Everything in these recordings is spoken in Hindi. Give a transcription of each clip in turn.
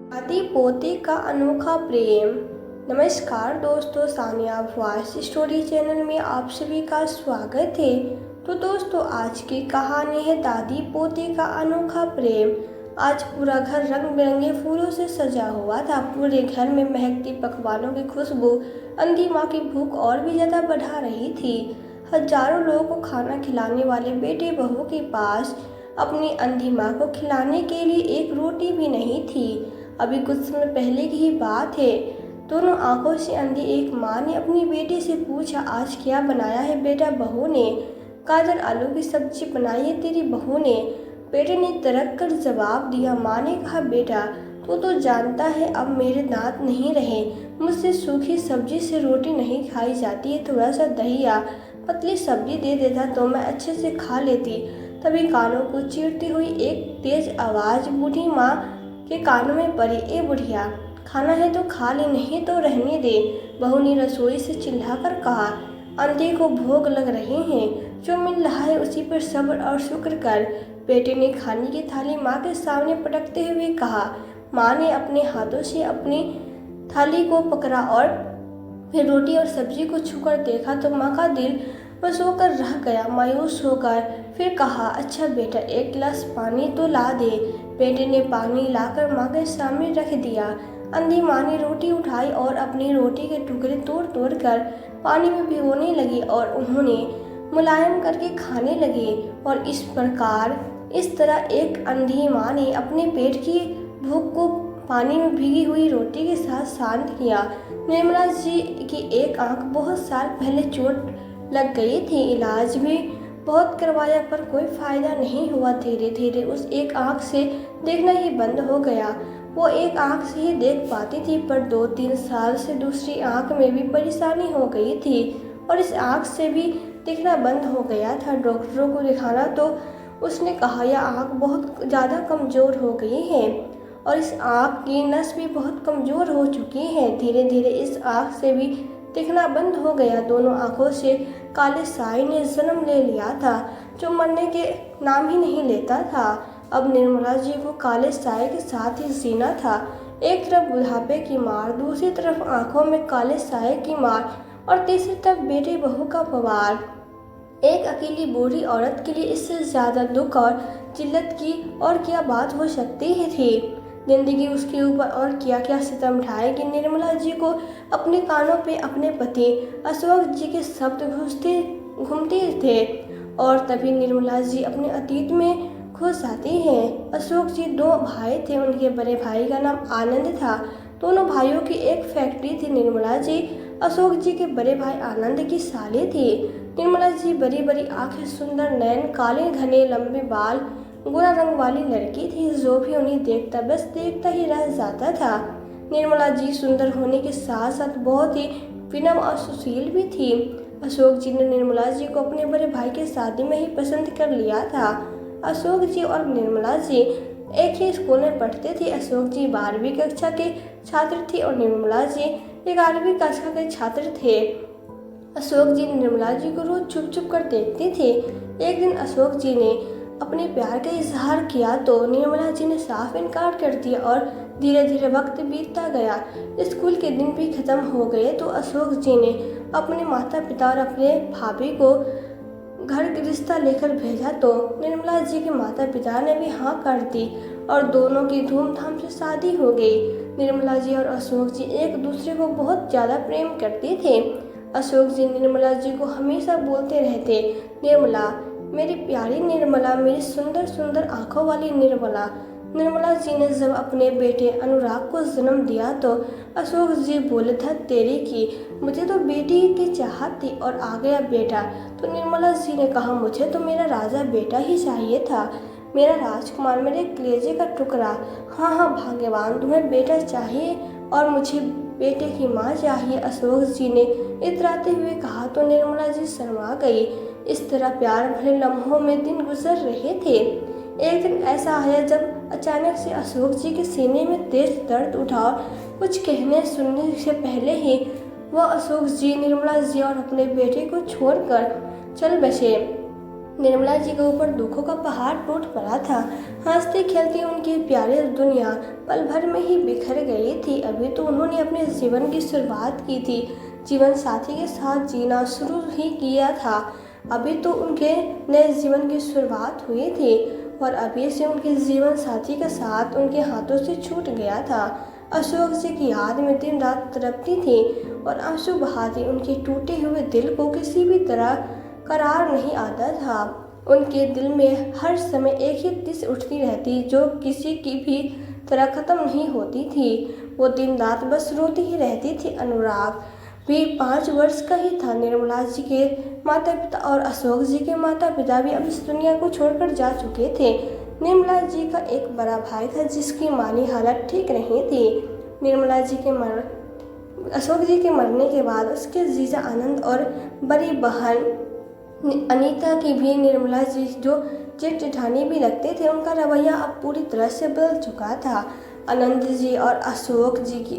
दादी पोते का अनोखा प्रेम। नमस्कार दोस्तों, सानिया वॉइस स्टोरी चैनल में आप सभी का स्वागत है। तो दोस्तों, आज की कहानी है दादी पोते का अनोखा प्रेम। आज पूरा घर रंग बिरंगे फूलों से सजा हुआ था। पूरे घर में महकती पकवानों की खुशबू अंधी माँ की भूख और भी ज्यादा बढ़ा रही थी। हजारों लोगों को खाना खिलाने वाले बेटे बहू के पास अपनी अंधी माँ को खिलाने के लिए एक रोटी भी नहीं थी। अभी कुछ समय पहले की ही बात है। दोनों आंखों से अंधी एक माँ ने अपनी बेटी से पूछा, आज क्या बनाया है बेटा? बहू ने गाजर आलू की सब्जी बनाई है तेरी बहू ने। बेटे ने तड़क कर जवाब दिया। माँ ने कहा, बेटा तू तो जानता है अब मेरे दांत नहीं रहे, मुझसे सूखी सब्जी से रोटी नहीं खाई जाती है। थोड़ा सा दही या पतली सब्जी दे देता तो मैं अच्छे से खा लेती। तभी कानों को चीरती हुई एक तेज आवाज बूढ़ी माँ के कानों में पड़ी, ए बुढ़िया, खाना है तो खा ले, नहीं तो रहने दे। बहू ने रसोई से चिल्लाकर कहा, अंधे को भोग लग रहे हैं, जो मिल रहा है उसी पर सब्र और शुक्र कर। बेटे ने खाने की थाली माँ के सामने पटकते हुए कहा। माँ ने अपने हाथों से अपनी थाली को पकड़ा और फिर रोटी और सब्जी को छूकर देखा तो माँ का दिल बस होकर रह गया, मायूस होकर। फिर कहा, अच्छा बेटा, एक गिलास पानी तो ला दे। बेटे ने पानी लाकर माँ के सामने रख दिया। अंधी माँ ने रोटी उठाई और अपनी रोटी के टुकड़े तोड़ तोड़ कर पानी में भिगोने लगी और उन्होंने मुलायम करके खाने लगे। और इस तरह एक अंधी माँ ने अपने पेट की भूख को पानी में भीगी हुई रोटी के साथ शांत किया। निर्मला जी की एक आंख बहुत साल पहले चोट लग गई थी। इलाज भी बहुत करवाया पर कोई फायदा नहीं हुआ। धीरे धीरे उस एक आंख से देखना ही बंद हो गया। वो एक आंख से ही देख पाती थी, पर 2-3 साल से दूसरी आंख में भी परेशानी हो गई थी और इस आंख से भी देखना बंद हो गया था। डॉक्टरों को दिखाना तो उसने कहा, यह आंख बहुत ज़्यादा कमज़ोर हो गई है और इस आंख की नस भी बहुत कमज़ोर हो चुकी है। धीरे धीरे इस आंख से भी दिखना बंद हो गया। दोनों आंखों से काले साए ने जन्म ले लिया था, जो मरने के नाम ही नहीं लेता था। अब निर्मला जी को काले साए के साथ ही जीना था। एक तरफ बुढ़ापे की मार, दूसरी तरफ आंखों में काले साए की मार और तीसरी तरफ बेटे बहू का पवार। एक अकेली बूढ़ी औरत के लिए इससे ज्यादा दुख और जिल्लत की और क्या बात हो सकती थी। जिंदगी उसके ऊपर और क्या क्या सितम ढाएगी। निर्मला जी को अपने कानों पे अपने पति अशोक जी के शब्द घूमते थे और तभी निर्मला जी अपने अतीत में खो जाती हैं। अशोक जी 2 भाई थे। उनके बड़े भाई का नाम आनंद था। दोनों भाइयों की एक फैक्ट्री थी। निर्मला जी अशोक जी के बड़े भाई आनंद की साली थी। निर्मला जी बड़ी बड़ी आंखें, सुंदर नयन, काले घने लंबे बाल, गोरा रंग वाली लड़की थी। जो भी उन्हें देखता बस देखता ही रह जाता था। निर्मला जी सुंदर होने के साथ साथ बहुत ही विनम्र और सुशील भी थी। अशोक जी ने निर्मला जी को अपने बड़े भाई की शादी में ही पसंद कर लिया था। अशोक जी और निर्मला जी एक ही स्कूल में पढ़ते थे। अशोक जी 12वीं कक्षा के छात्र थे और निर्मला जी 11वीं कक्षा के छात्र थे। अशोक जी निर्मला जी को रोज छुप छुप कर देखते थे। एक दिन अशोक जी ने अपने प्यार का इजहार किया तो निर्मला जी ने साफ इनकार कर दिया और धीरे धीरे वक्त बीतता गया। स्कूल के दिन भी खत्म हो गए तो अशोक जी ने अपने माता पिता और अपने भाभी को घर रिश्ता लेकर भेजा तो निर्मला जी के माता पिता ने भी हाँ कर दी और दोनों की धूमधाम से शादी हो गई। निर्मला जी और अशोक जी एक दूसरे को बहुत ज़्यादा प्रेम करते थे। अशोक जी निर्मला जी को हमेशा बोलते रहते, निर्मला, मेरी प्यारी निर्मला, मेरी सुंदर सुंदर आंखों वाली निर्मला। निर्मला जी ने जब अपने बेटे अनुराग को जन्म दिया तो अशोक जी बोले था, तेरी की, मुझे तो बेटी की चाहत थी और आ गया बेटा। तो निर्मला जी ने कहा, मुझे तो मेरा राजा बेटा ही चाहिए था, मेरा राजकुमार, मेरे कलेजे का टुकड़ा। हाँ हाँ भाग्यवान, तुम्हें बेटा चाहिए और मुझे बेटे की माँ चाहिए, अशोक जी ने इतराते हुए कहा तो निर्मला जी शर्मा गई। इस तरह प्यार भरे लम्हों में दिन गुजर रहे थे। एक दिन ऐसा आया जब अचानक से अशोक जी के सीने में तेज दर्द उठा और कुछ कहने सुनने से पहले ही वह अशोक जी निर्मला जी और अपने बेटे को छोड़कर चल बसे। निर्मला जी के ऊपर दुखों का पहाड़ टूट पड़ा था। हंसते खेलते उनकी प्यारी दुनिया पल भर में ही बिखर गई थी। अभी तो उन्होंने अपने जीवन की शुरुआत की थी, जीवन साथी के साथ जीना शुरू ही किया था। अभी तो उनके नए जीवन की शुरुआत हुई थी और अभी से उनके जीवन साथी का साथ उनके हाथों से छूट गया था। अशोक जी की याद में दिन रात तड़पती थी और आंसू बहाती उनके टूटे हुए दिल को किसी भी तरह करार नहीं आता था। उनके दिल में हर समय एक ही टिस उठती रहती जो किसी की भी तरह खत्म नहीं होती थी। वो दिन रात बस रोती ही रहती थी। अनुराग भी 5 वर्ष का ही था। निर्मला जी के माता पिता और अशोक जी के माता पिता भी अब इस दुनिया को छोड़कर जा चुके थे। निर्मला जी का एक बड़ा भाई था जिसकी माली हालत ठीक नहीं थी। निर्मला जी के अशोक जी के मरने के बाद उसके जीजा आनंद और बड़ी बहन अनीता की भी निर्मला जी जो जेठ जेठानी भी लगते थे, उनका रवैया अब पूरी तरह से बदल चुका था। आनंद जी और अशोक जी की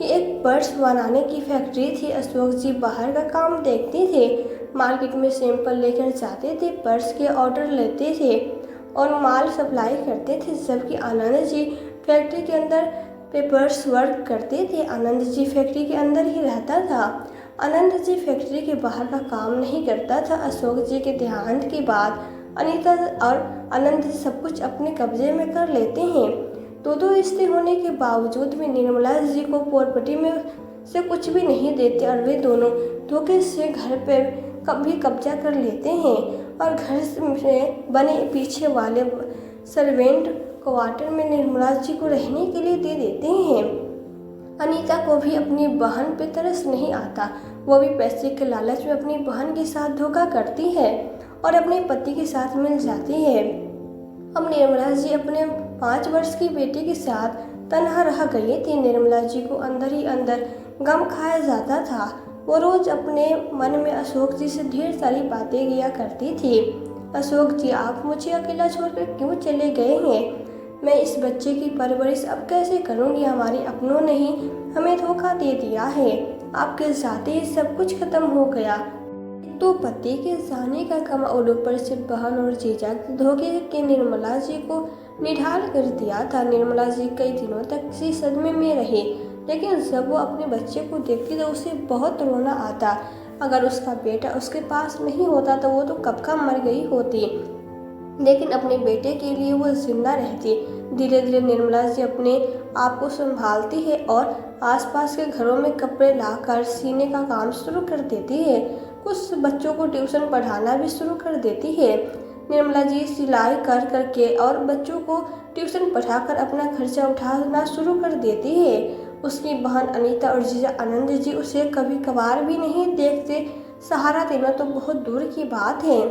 एक पर्स बनाने की फैक्ट्री थी। अशोक जी बाहर का काम देखते थे, मार्केट में सैंपल लेकर जाते थे, पर्स के ऑर्डर लेते थे और माल सप्लाई करते थे, जबकि आनंद जी फैक्ट्री के अंदर पेपर्स वर्क करते थे। आनंद जी फैक्ट्री के अंदर ही रहता था। आनंद जी फैक्ट्री के बाहर का काम नहीं करता था। अशोक जी के देहांत के बाद अनीता और आनंद जी सब कुछ अपने कब्जे में कर लेते हैं। दो रिश्ते होने के बावजूद भी निर्मला जी को प्रॉपर्टी में से कुछ भी नहीं देते और वे दोनों धोखे से घर पर कभी कब्जा कर लेते हैं और घर में बने पीछे वाले सर्वेंट क्वार्टर में निर्मला जी को रहने के लिए दे देते हैं। अनीता को भी अपनी बहन पे तरस नहीं आता। वो भी पैसे के लालच में अपनी बहन के साथ धोखा करती है और अपने पति के साथ मिल जाती है। अब निर्मला जी अपने 5 वर्ष की बेटी के साथ तन्हा रह गई थी। निर्मला जी को अंदर ही अंदर गम खाया जाता था। वो रोज अपने मन में अशोक जी से ढेर सारी बातें किया करती थी। अशोक जी, आप मुझे अकेला छोड़कर क्यों चले गए हैं? मैं इस बच्चे की परवरिश अब कैसे करूंगी? हमारे अपनों ने ही हमें धोखा दे दिया है। आपके जाते ही सब कुछ खत्म हो गया। तो पति के जाने का गम और ऊपर से बहन और जीजा धोखे के निर्मला जी को निढाल कर दिया था। निर्मला जी कई दिनों तक इसी सदमे में रही, लेकिन जब वो अपने बच्चे को देखती तो उसे बहुत रोना आता। अगर उसका बेटा उसके पास नहीं होता तो वो तो कब का मर गई होती, लेकिन अपने बेटे के लिए वो जिंदा रहती। धीरे धीरे निर्मला जी अपने आप को संभालती है और आसपास के घरों में कपड़े लाकर सीने का काम शुरू कर देती है। कुछ बच्चों को ट्यूशन पढ़ाना भी शुरू कर देती है। निर्मला जी सिलाई कर करके और बच्चों को ट्यूशन पढ़ाकर अपना खर्चा उठाना शुरू कर देती है। उसकी बहन अनीता और जीजा आनंद जी उसे कभी कभार भी नहीं देखते। सहारा देना तो बहुत दूर की बात है।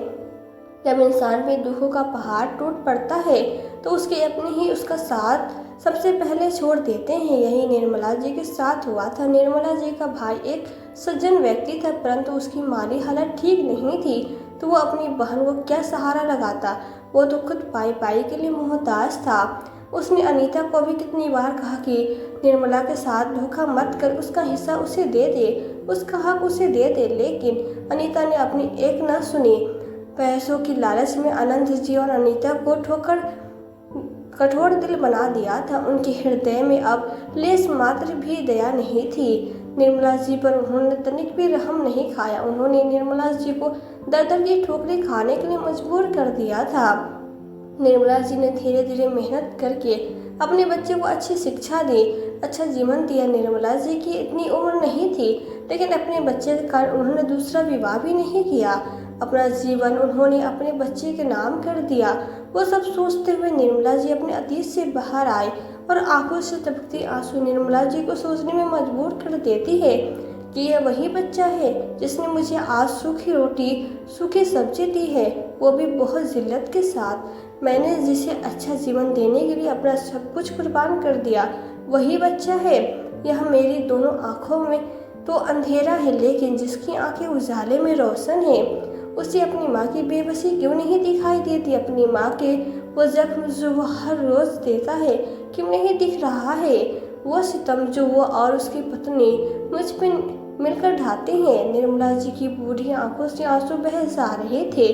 जब इंसान पे दुखों का पहाड़ टूट पड़ता है तो उसके अपने ही उसका साथ सबसे पहले छोड़ देते हैं। यही निर्मला जी के साथ हुआ था। निर्मला जी का भाई एक सज्जन व्यक्ति था, परंतु उसकी माली हालत ठीक नहीं थी, तो वो अपनी बहन को क्या सहारा लगाता। वो तो खुद पाई पाई के लिए मोहताज था। उसने अनीता को भी कितनी बार कहा कि निर्मला के साथ धोखा मत कर, उसका हिस्सा उसे दे दे, उसका हक उसे दे दे, लेकिन अनीता ने अपनी एक न सुनी। पैसों की लालच में आनंद जी और अनीता को कठोर दिल बना दिया था। उनके हृदय में अब लेस मात्र भी दया नहीं थी। निर्मला जी पर उन्होंने तनिक भी रहम नहीं खाया। उन्होंने निर्मला जी को दर दर की ठोकरें खाने के लिए मजबूर कर दिया था। निर्मला जी ने धीरे धीरे मेहनत करके अपने बच्चे को अच्छी शिक्षा दी, अच्छा जीवन दिया। निर्मला जी की इतनी उम्र नहीं थी, लेकिन अपने बच्चे के कारण उन्होंने दूसरा विवाह भी नहीं किया। अपना जीवन उन्होंने अपने बच्चे के नाम कर दिया। वो सब सोचते हुए निर्मला जी अपने अतीत से बाहर आए और आंखों से टपकते आंसू निर्मला जी को सोचने में मजबूर कर देती है कि यह वही बच्चा है जिसने मुझे आज सूखी रोटी सूखी सब्जी दी है, वो भी बहुत जिल्लत के साथ। मैंने जिसे अच्छा जीवन देने के लिए अपना सब कुछ कुर्बान कर दिया, वही बच्चा है। यह मेरी दोनों आँखों में तो अंधेरा है, लेकिन जिसकी आंखें उजाले में रोशन है, उसे अपनी माँ की बेबसी क्यों नहीं दिखाई देती? अपनी माँ के वो जख्म जो वो हर रोज देता है क्यों नहीं दिख रहा है? वो सितम जो वो और उसकी पत्नी मुझ पर मिलकर ढाते हैं। निर्मला जी की बूढ़ी आंखों से आंसू बह जा रहे थे।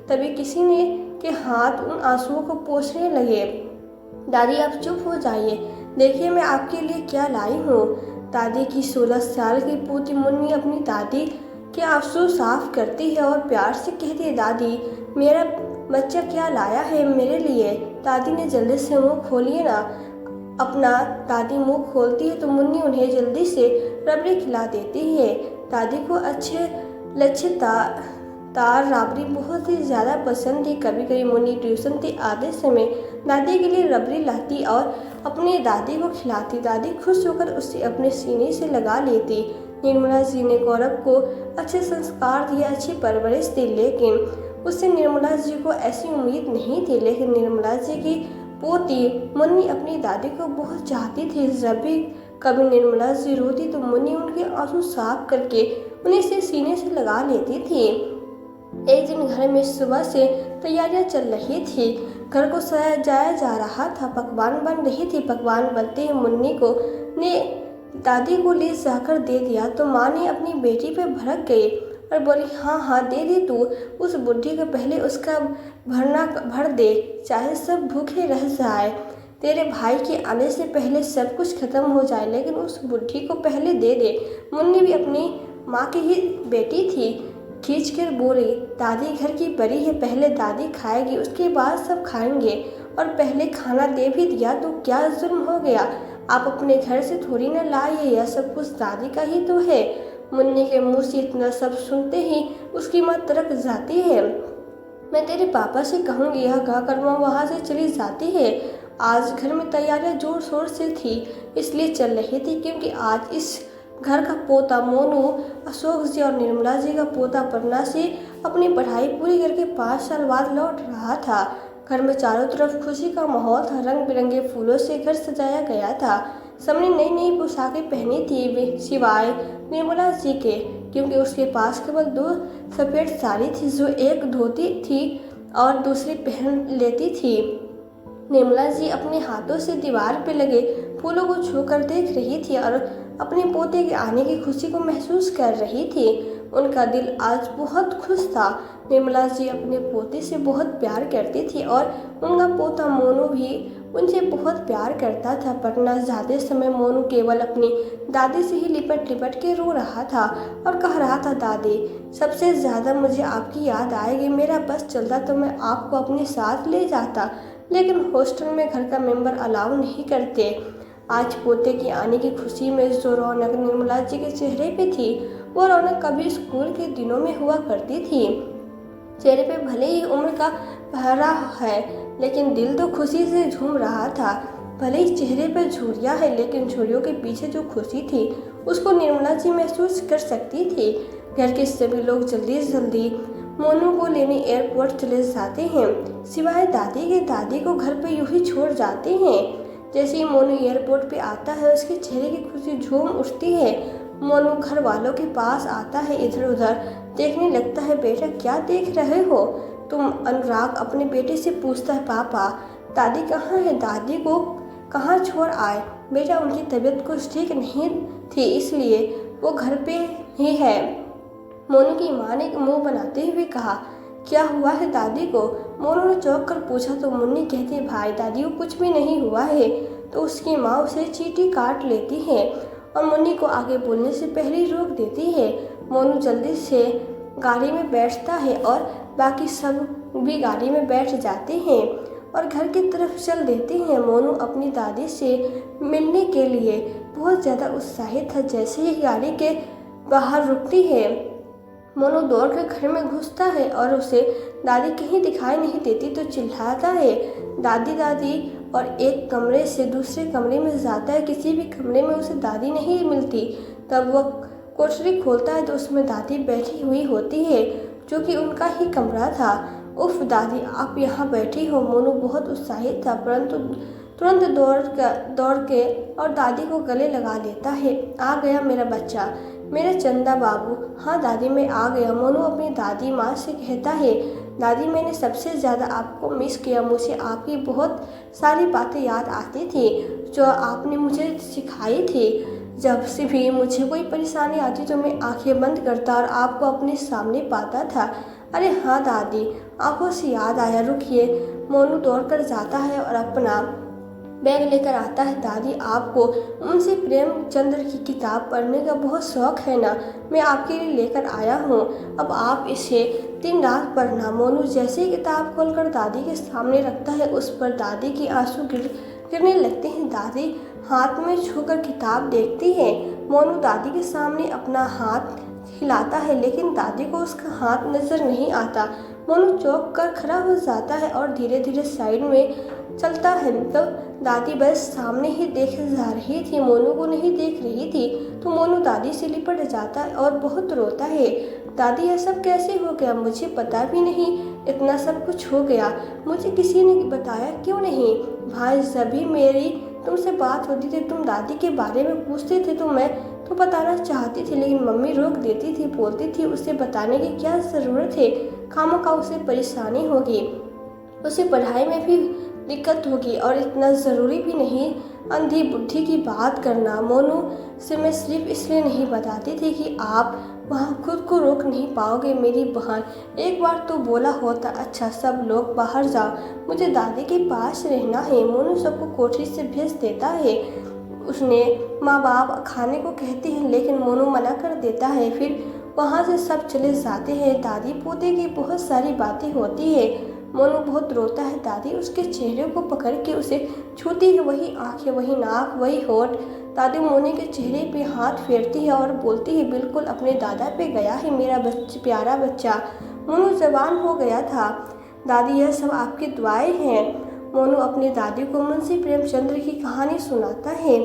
तभी किसी ने के हाथ उन आंसुओं को पोंछने लगे। दादी आप चुप हो जाइए, देखिए मैं आपके लिए क्या लाई हूँ। दादी की 16 साल की पोती मुन्नी अपनी दादी के आंसू साफ करती है और प्यार से कहती है, दादी मेरा बच्चा क्या लाया है मेरे लिए। दादी ने जल्दी से मुंह खोलिए ना अपना। दादी मुंह खोलती है तो मुन्नी उन्हें जल्दी से रबड़ी खिला देती है। दादी को अच्छे लच्छे तार राबड़ी बहुत ही ज़्यादा पसंद थी। कभी कभी मुन्नी ट्यूशन से आते समय दादी के लिए रबड़ी लाती और अपनी दादी को खिलाती। दादी खुश होकर उसे अपने सीने से लगा लेती। निर्मला जी ने गौरव को अच्छे संस्कार दिए, अच्छी परवरिश दी, लेकिन उससे निर्मला जी को ऐसी उम्मीद नहीं थी। लेकिन निर्मला जी की पोती मुन्नी अपनी दादी को बहुत चाहती थी। जब भी कभी निर्मला जी रोती तो मुन्नी उनके आंसू साफ करके उन्हें से सीने से लगा लेती थी। एक दिन घर में सुबह से तैयारियां चल रही थी। घर को सजाया जा रहा था, पकवान बन रही थी। पकवान बनते ही मुन्नी को ने दादी को ले जाकर दे दिया तो माँ ने अपनी बेटी पे भड़क गई और बोली, हाँ हाँ दे दे, तू उस बुढ़ी को पहले उसका भरना भर दे, चाहे सब भूखे रह जाए। तेरे भाई के आने से पहले सब कुछ खत्म हो जाए, लेकिन उस बुढ़ी को पहले दे दे। मुन्नी भी अपनी माँ की ही बेटी थी। खींच कर बोली, दादी घर की बड़ी है, पहले दादी खाएगी उसके बाद सब खाएंगे, और पहले खाना दे भी दिया तो क्या जुल्म हो गया। आप अपने घर से थोड़ी न लाइए, यह सब कुछ दादी का ही तो है। मुन्नी के मुंह से इतना सब सुनते ही उसकी माँ तड़क जाती है। मैं तेरे पापा से कहूँगी, यह कहकर वह वहाँ से चली जाती है। आज घर में तैयारियां जोर शोर से थी, इसलिए चल रही थी क्योंकि आज इस घर का पोता मोनू अशोक जी और निर्मला जी का पोता पन्ना से अपनी पढ़ाई पूरी करके 5 साल बाद लौट रहा था। घर में चारों तरफ खुशी का माहौल था। रंग बिरंगे फूलों से घर सजाया गया था। सबने नई नई पोशाकें पहनी थी सिवाय निर्मला जी के, क्योंकि उसके पास केवल 2 सफेद साड़ी थी जो एक धोती थी और दूसरी पहन लेती थी। निर्मला जी अपने हाथों से दीवार पे लगे फूलों को छूकर देख रही थी और अपने पोते के आने की खुशी को महसूस कर रही थी। उनका दिल आज बहुत खुश था। निर्मला जी अपने पोते से बहुत प्यार करती थी और उनका पोता मोनू भी उनसे बहुत प्यार करता था। पटना जाते समय मोनू केवल अपनी दादी से ही लिपट लिपट के रो रहा था और कह रहा था, दादी सबसे ज़्यादा मुझे आपकी याद आएगी। मेरा बस चलता तो मैं आपको अपने साथ ले जाता, लेकिन हॉस्टल में घर का मेंबर अलाउ नहीं करते। आज पोते के आने की खुशी में जो रौनक निर्मला जी के चेहरे पे थी, वो रौनक कभी स्कूल के दिनों में हुआ करती थी। चेहरे पे भले ही उम्र का पहरा है, लेकिन दिल तो खुशी से झूम रहा था। भले ही चेहरे पर झुर्रियाँ है, लेकिन झुर्रियों के पीछे जो खुशी थी उसको निर्मला जी महसूस कर सकती थी। घर के सभी लोग जल्दी जल्दी मोनू को लेने एयरपोर्ट चले जाते हैं, सिवाय दादी के। दादी को घर पे यूं ही छोड़ जाते हैं। जैसे ही मोनू एयरपोर्ट पे आता है, उसके चेहरे की खुशी झूम उठती है। मोनू घर वालों के पास आता है, इधर उधर देखने लगता है। बेटा क्या देख रहे हो तुम? अनुराग अपने बेटे से पूछता है। पापा दादी कहाँ है? दादी को कहाँ छोड़ आए? बेटा उनकी तबीयत कुछ ठीक नहीं थी, इसलिए वो घर पे ही है। मोनू की माँ ने मुंह बनाते हुए कहा, क्या हुआ है दादी को? मोनू ने चौंक कर पूछा तो मुन्नी कहती, भाई दादी को कुछ भी नहीं हुआ है। तो उसकी माँ उसे चींटी काट लेती है और मुन्नी को आगे बोलने से पहले ही रोक देती है। मोनू जल्दी से गाड़ी में बैठता है और बाकी सब भी गाड़ी में बैठ जाते हैं और घर की तरफ चल देते हैं। मोनू अपनी दादी से मिलने के लिए बहुत ज़्यादा उत्साहित था। जैसे ही गाड़ी के बाहर रुकती है, मोनू दौड़कर घर में घुसता है और उसे दादी कहीं दिखाई नहीं देती तो चिल्लाता है, दादी दादी, और एक कमरे से दूसरे कमरे में जाता है। किसी भी कमरे में उसे दादी नहीं मिलती। तब वह कोठरी खोलता है तो उसमें दादी बैठी हुई होती है, जो कि उनका ही कमरा था। उफ दादी आप यहाँ बैठी हो। मोनू बहुत उत्साहित था, परंतु तुरंत दौड़ के और दादी को गले लगा लेता है। आ गया मेरा बच्चा, मेरा चंदा बाबू। हाँ दादी मैं आ गया। मोनू अपनी दादी माँ से कहता है, दादी मैंने सबसे ज़्यादा आपको मिस किया। मुझे आपकी बहुत सारी बातें याद आती थी जो आपने मुझे सिखाई थी। जब से भी मुझे कोई परेशानी आती तो मैं आंखें बंद करता और आपको अपने सामने पाता था। अरे हाँ दादी, आंखों से याद आया, रुकिए। मोनू दौड़कर जाता है और अपना बैग लेकर आता है। दादी, आपको मुंशी प्रेमचंद्र की किताब पढ़ने का बहुत शौक है ना, मैं आपके लिए लेकर आया हूँ, अब आप इसे दिन रात पढ़ना। मोनू जैसे ही किताब खोलकर दादी के सामने रखता है, उस पर दादी के आंसू गिरने लगते हैं। दादी हाथ में छूकर किताब देखती है। मोनू दादी के सामने अपना हाथ हिलाता है, लेकिन दादी को उसका हाथ नजर नहीं आता। मोनू चौंक कर खड़ा हो जाता है और धीरे धीरे साइड में चलता है। तो दादी बस सामने ही देखे जा रही थी, मोनू को नहीं देख रही थी। तो मोनू दादी से लिपट जाता है और बहुत रोता है। दादी, यह सब कैसे हो गया? मुझे पता भी नहीं, इतना सब कुछ हो गया, मुझे किसी ने बताया क्यों नहीं? भाई, जब भी मेरी तुमसे बात होती थी, तुम दादी के बारे में पूछते थे तो मैं तो बताना चाहती थी, लेकिन मम्मी रोक देती थी, बोलती थी उसे बताने की क्या ज़रूरत है, खामखा उसे परेशानी होगी, उसे पढ़ाई में भी दिक्कत होगी और इतना ज़रूरी भी नहीं अंधी बुद्धि की बात करना। मोनू से मैं सिर्फ इसलिए नहीं बताती थी कि आप वहाँ खुद को रोक नहीं पाओगे। मेरी बहन, एक बार तो बोला होता, अच्छा सब लोग बाहर जाओ, मुझे दादी के पास रहना है। मोनू सबको कोठरी से भेज देता है। उसने माँ बाप खाने को कहते हैं, लेकिन मोनू मना कर देता है। फिर वहाँ से सब चले जाते हैं। दादी पोते की बहुत सारी बातें होती है। मोनू बहुत रोता है। दादी उसके चेहरे को पकड़ के उसे छूती है, वही आंखें, वही नाक, वही होठ। दादी मोनू के चेहरे पे हाथ फेरती है और बोलती है, बिल्कुल अपने दादा पे गया है मेरा प्यारा बच्चा। मोनू जवान हो गया था। दादी, यह सब आपकी दुआएं हैं। मोनू अपनी दादी को मुंशी प्रेमचंद्र की कहानी सुनाता है।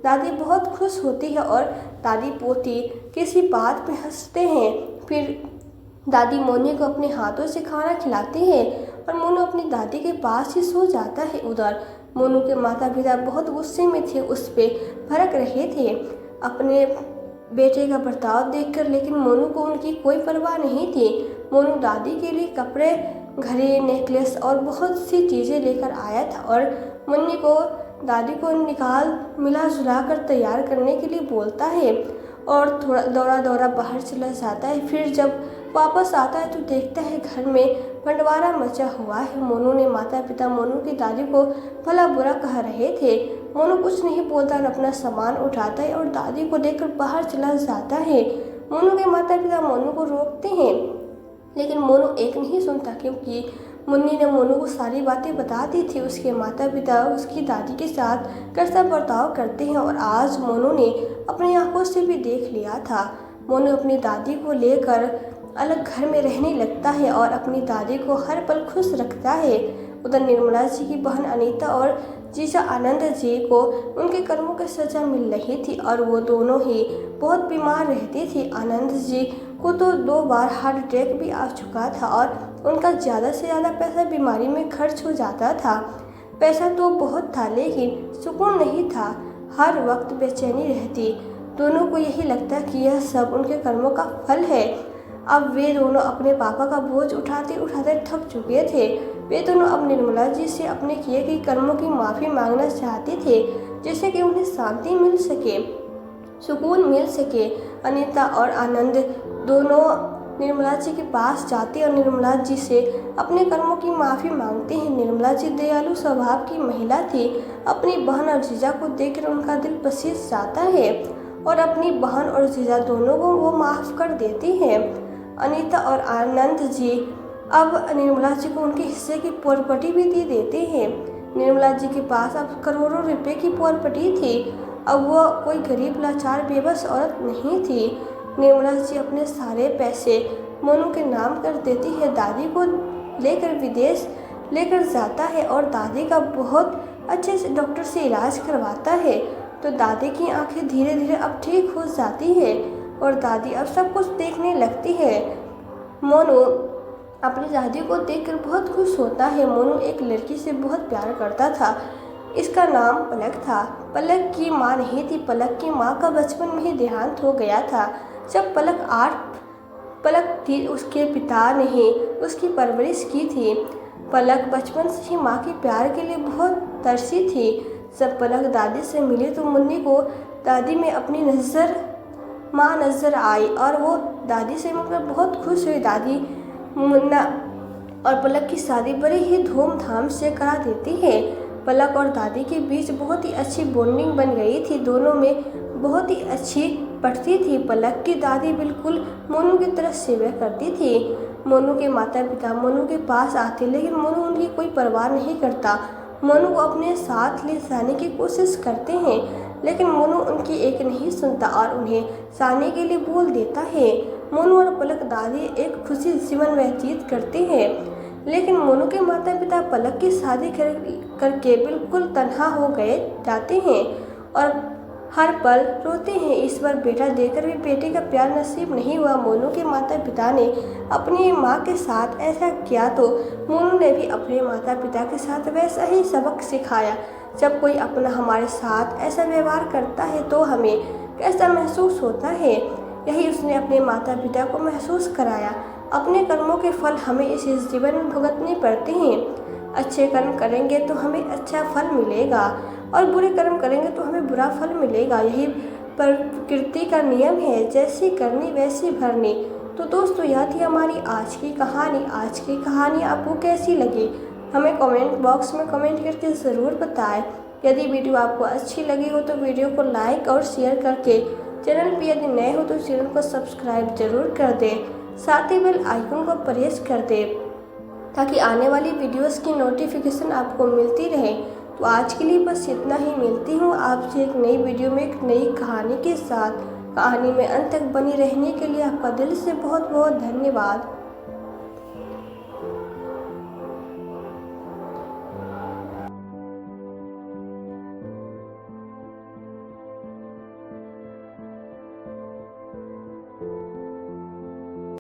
दादी बहुत खुश होती है और दादी पोती किसी बात पे हंसते हैं। फिर दादी मोनू को अपने हाथों से खाना खिलाती है और मोनू अपनी दादी के पास ही सो जाता है। उधर मोनू के माता पिता बहुत गुस्से में थे, उस पे भड़क रहे थे अपने बेटे का बर्ताव देखकर, लेकिन मोनू को उनकी कोई परवाह नहीं थी। मोनू दादी के लिए कपड़े, घड़ी, नेकलेस और बहुत सी चीज़ें लेकर आया था और मुन्नी को दादी को निकाल मिला जुला कर तैयार करने के लिए बोलता है और थोड़ा दौड़ा दौड़ा बाहर चला जाता है। फिर जब वापस आता है तो देखता है घर में बंटवारा मचा हुआ है। मोनू ने माता पिता मोनू की दादी को भला बुरा कह रहे थे। मोनू कुछ नहीं बोलता और अपना सामान उठाता है और दादी को लेकर बाहर चला जाता है। मोनू के माता पिता मोनू को रोकते हैं, लेकिन मोनू एक नहीं सुनता, क्योंकि मुन्नी ने मोनू को सारी बातें बता दी थी। उसके माता पिता उसकी दादी के साथ कैसा बर्ताव करते हैं और आज मोनू ने अपनी आंखों से भी देख लिया था। मोनू अपनी दादी को लेकर अलग घर में रहने लगता है और अपनी दादी को हर पल खुश रखता है। उधर निर्मला जी की बहन अनीता और जीजा आनंद जी को उनके कर्मों की सजा मिल रही थी और वो दोनों ही बहुत बीमार रहते थे। आनंद जी को तो 2 बार हार्ट अटैक भी आ चुका था और उनका ज़्यादा से ज़्यादा पैसा बीमारी में खर्च हो जाता था। पैसा तो बहुत था, लेकिन सुकून नहीं था, हर वक्त बेचैनी रहती। दोनों को यही लगता कि यह सब उनके कर्मों का फल है। अब वे दोनों अपने पापा का बोझ उठाते उठाते थक चुके थे। वे दोनों अब निर्मला जी से अपने किए गए कर्मों की माफ़ी मांगना चाहते थे, जिससे कि उन्हें शांति मिल सके, सुकून मिल सके। अनीता और आनंद दोनों निर्मला जी के पास जाते और निर्मला जी से अपने कर्मों की माफ़ी मांगते हैं। निर्मला जी दयालु स्वभाव की महिला थी। अपनी बहन और जीजा को देखकर उनका दिल पसीज जाता है और अपनी बहन और जीजा दोनों को वो माफ़ कर देती हैं। अनीता और आनंद जी अब निर्मला जी को उनके हिस्से की प्रॉपर्टी भी दे देते हैं। निर्मला जी के पास अब करोड़ों रुपए की प्रॉपर्टी थी। अब वो कोई गरीब लाचार बेबस औरत नहीं थी। निर्मला जी अपने सारे पैसे मोनू के नाम कर देती है, दादी को लेकर विदेश लेकर जाता है और दादी का बहुत अच्छे से डॉक्टर से इलाज करवाता है। तो दादी की आंखें धीरे धीरे अब ठीक हो जाती है और दादी अब सब कुछ देखने लगती है। मोनू अपनी दादी को देखकर बहुत खुश होता है। मोनू एक लड़की से बहुत प्यार करता था, इसका नाम पलक था। पलक की माँ नहीं थी, पलक की माँ का बचपन में ही देहांत हो गया था। जब पलक थी, उसके पिता ने ही उसकी परवरिश की थी। पलक बचपन से ही माँ के प्यार के लिए बहुत तरसी थी। जब पलक दादी से मिली तो मुन्नी को दादी में अपनी माँ नज़र आई और वो दादी से मिलकर बहुत खुश हुई। दादी मुन्ना और पलक की शादी बड़े ही धूमधाम से करा देती है। पलक और दादी के बीच बहुत ही अच्छी बॉन्डिंग बन गई थी, दोनों में बहुत ही अच्छी पटती थी। पलक की दादी बिल्कुल मोनू की तरह सेवा करती थी। मोनू के माता पिता मोनू के पास आते, लेकिन मोनू उनकी कोई परवाह नहीं करता। मोनू को अपने साथ ले जाने की कोशिश करते हैं, लेकिन मोनू उनकी एक नहीं सुनता और उन्हें जाने के लिए बोल देता है। मोनू और पलक दादी एक खुशी जीवन व्यतीत करते हैं, लेकिन मोनू के माता पिता पलक की शादी करके बिल्कुल तन्हा हो गए जाते हैं और हर पल रोते हैं। इस बार बेटा देकर भी बेटे का प्यार नसीब नहीं हुआ। मोनू के माता पिता ने अपनी माँ के साथ ऐसा किया तो मोनू ने भी अपने माता पिता के साथ वैसा ही सबक सिखाया। जब कोई अपना हमारे साथ ऐसा व्यवहार करता है तो हमें कैसा महसूस होता है, यही उसने अपने माता पिता को महसूस कराया। अपने कर्मों के फल हमें इस जीवन में भुगतने पड़ते हैं। अच्छे कर्म करेंगे तो हमें अच्छा फल मिलेगा और बुरे कर्म करेंगे तो हमें बुरा फल मिलेगा। यही प्रकृति का नियम है, जैसी करनी वैसी भरनी। तो दोस्तों, यह थी हमारी आज की कहानी। आज की कहानी आपको कैसी लगी हमें कमेंट बॉक्स में कमेंट करके ज़रूर बताएं। यदि वीडियो आपको अच्छी लगी हो तो वीडियो को लाइक और शेयर करके, चैनल पर यदि नए हो तो चैनल को सब्सक्राइब जरूर कर दें। साथ ही बेल आइकन को प्रेस कर दें ताकि आने वाली वीडियोस की नोटिफिकेशन आपको मिलती रहे। तो आज के लिए बस इतना ही। मिलती हूँ आपसे एक नई वीडियो में एक नई कहानी के साथ। कहानी में अंत तक बनी रहने के लिए आपका दिल से बहुत बहुत धन्यवाद।